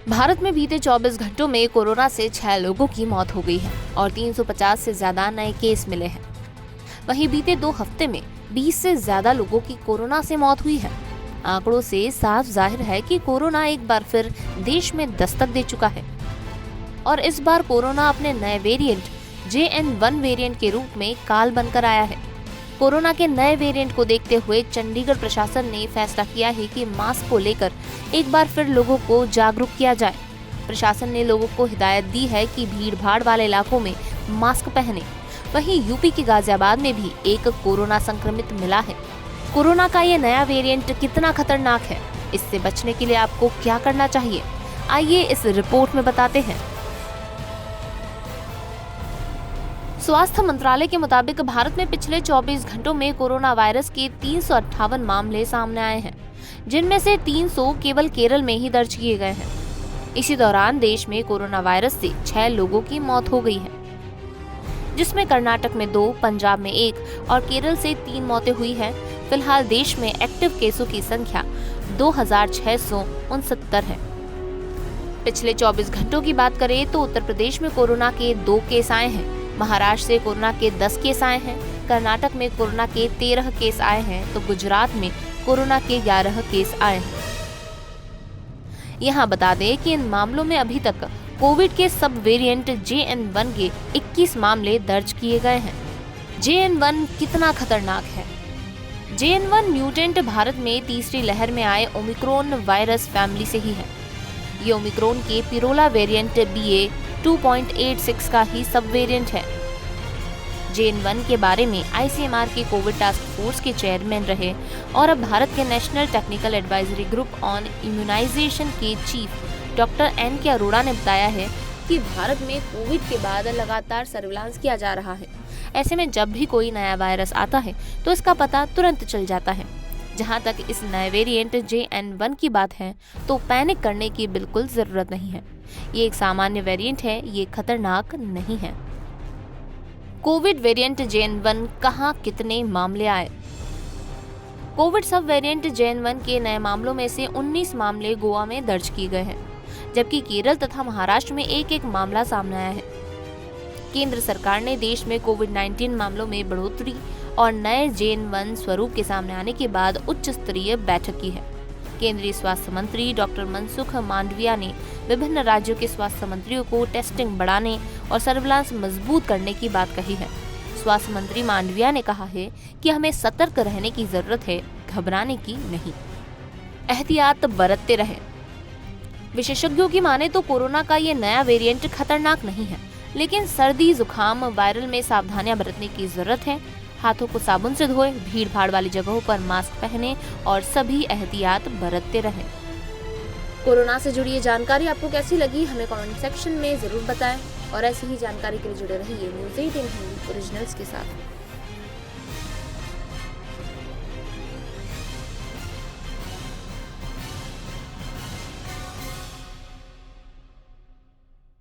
भारत में बीते 24 घंटों में कोरोना से 6 लोगों की मौत हो गई है और 350 से ज्यादा नए केस मिले हैं। वहीं बीते 2 हफ्ते में 20 से ज्यादा लोगों की कोरोना से मौत हुई है। आंकड़ों से साफ जाहिर है कि कोरोना एक बार फिर देश में दस्तक दे चुका है और इस बार कोरोना अपने नए वेरिएंट JN1 वेरिएंट के रूप में काल बनकर आया है। कोरोना के नए वेरिएंट को देखते हुए चंडीगढ़ प्रशासन ने फैसला किया है कि मास्क को लेकर एक बार फिर लोगों को जागरूक किया जाए। प्रशासन ने लोगों को हिदायत दी है कि भीड़-भाड़ वाले इलाकों में मास्क पहने। वहीं यूपी के गाजियाबाद में भी एक कोरोना संक्रमित मिला है। कोरोना का ये नया वेरिएंट कितना खतरनाक है, इससे बचने के लिए आपको क्या करना चाहिए, आइए इस रिपोर्ट में बताते हैं। स्वास्थ्य मंत्रालय के मुताबिक भारत में पिछले 24 घंटों में कोरोना वायरस के 358 मामले सामने आए हैं, जिनमें से 300 केवल केरल में ही दर्ज किए गए हैं। इसी दौरान देश में कोरोना वायरस से 6 लोगों की मौत हो गई है, जिसमें कर्नाटक में 2, पंजाब में 1 और केरल से 3 मौतें हुई हैं। फिलहाल देश में एक्टिव केसों की संख्या 2669 है। पिछले 24 घंटों की बात करें तो उत्तर प्रदेश में कोरोना के 2 केस आए हैं, महाराष्ट्र से कोरोना के 10 केस आए हैं, कर्नाटक में कोरोना के 13 केस आए हैं तो गुजरात में कोरोना के 11 केस आए हैं। यहाँ बता दें कि इन मामलों में अभी तक कोविड के सब वेरिएंट JN1 के 21 मामले दर्ज किए गए हैं। JN1 कितना खतरनाक है? JN1 म्यूटेंट भारत में तीसरी लहर में आए ओमिक्रॉन वायरस फैमिली से ही है। ये ओमिक्रॉन के पिरोला वेरिएंट BA.2.86 का ही सब वेरिएंट है। JN1 के बारे में ICMR के कोविड टास्क फोर्स के चेयरमैन रहे और अब भारत के national technical advisory group on immunization के चीफ डॉक्टर N.K. अरोड़ा ने बताया है कि भारत में कोविड के बाद लगातार सर्विलांस किया जा रहा है। ऐसे में जब भी कोई नया वायरस आता है तो इसका पता तुरंत चल जाता है। जहां तक इस नए वेरिएंट JN1 की बात है तो पैनिक करने की बिल्कुल जरूरत नहीं है। ये एक सामान्य वेरिएंट है, ये खतरनाक नहीं है। कोविड वेरिएंट JN1 कहां कितने मामले आए? कोविड सब वेरिएंट JN1 के नए मामलों में से 19 मामले गोवा में दर्ज किए गए हैं, जबकि केरल तथा महाराष्ट्र में एक मामला सामने आया है। केंद्र सरकार ने देश में कोविड-19 मामलों में बढ़ोतरी और नए JN1 स्वरूप के सामने आने के बाद उच्च स्तरीय बैठक की है। केंद्रीय स्वास्थ्य मंत्री डॉक्टर मनसुख मांडविया ने विभिन्न राज्यों के स्वास्थ्य मंत्रियों को टेस्टिंग बढ़ाने और सर्विलांस मजबूत करने की बात कही है। स्वास्थ्य मंत्री मांडविया ने कहा है कि हमें सतर्क रहने की जरूरत है, घबराने की नहीं। एहतियात बरतते रहें। विशेषज्ञों की माने तो कोरोना का ये नया वेरिएंट खतरनाक नहीं है, लेकिन सर्दी जुकाम वायरल में सावधानियां बरतने की जरूरत है। हाथों को साबुन से धोएं, भीड़ भाड़ वाली जगहों पर मास्क पहनें और सभी एहतियात बरतते रहें। कोरोना से जुड़ी ये जानकारी आपको कैसी लगी, हमें कमेंट सेक्शन में जरूर बताएं और ऐसी ही जानकारी के लिए जुड़े रहिए न्यूज़ 18 हिंदी ओरिजिनल्स के साथ।